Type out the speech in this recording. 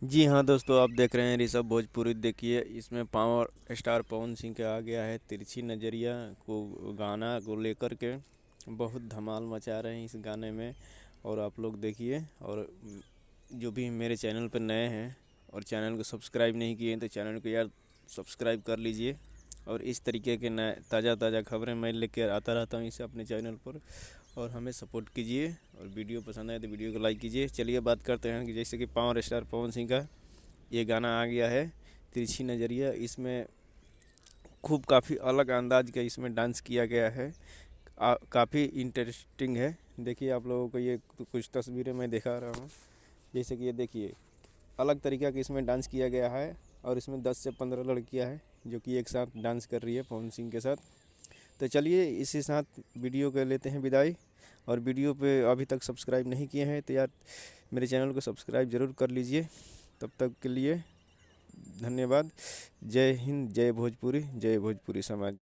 जी हाँ दोस्तों, आप देख रहे हैं ऋषभ भोजपुरी। देखिए, इसमें पावर स्टार पवन सिंह का आ गया है तिरछी नज़रिया को गाना को लेकर के बहुत धमाल मचा रहे हैं इस गाने में। और आप लोग देखिए। और जो भी मेरे चैनल पर नए हैं और चैनल को सब्सक्राइब नहीं किए हैं तो चैनल को यार सब्सक्राइब कर लीजिए। और इस तरीके के नए ताज़ा ताज़ा खबरें मैं लेकर आता रहता हूँ इसे अपने चैनल पर। और हमें सपोर्ट कीजिए। और वीडियो पसंद आए तो वीडियो को लाइक कीजिए। चलिए बात करते हैं कि जैसे कि पावर स्टार पवन सिंह का ये गाना आ गया है तिरछी नज़रिया। इसमें खूब काफ़ी अलग अंदाज का इसमें डांस किया गया है। काफ़ी इंटरेस्टिंग है। देखिए आप लोगों को ये कुछ तस्वीरें मैं दिखा रहा हूँ। जैसे कि ये देखिए, अलग तरीका का इसमें डांस किया गया है। और इसमें 10 से 15 लड़कियां हैं जो कि एक साथ डांस कर रही है पवन सिंह के साथ। तो चलिए इसी साथ वीडियो को लेते हैं विदाई। और वीडियो पे अभी तक सब्सक्राइब नहीं किए हैं तो यार मेरे चैनल को सब्सक्राइब ज़रूर कर लीजिए। तब तक के लिए धन्यवाद। जय हिंद, जय भोजपुरी, जय भोजपुरी समाज।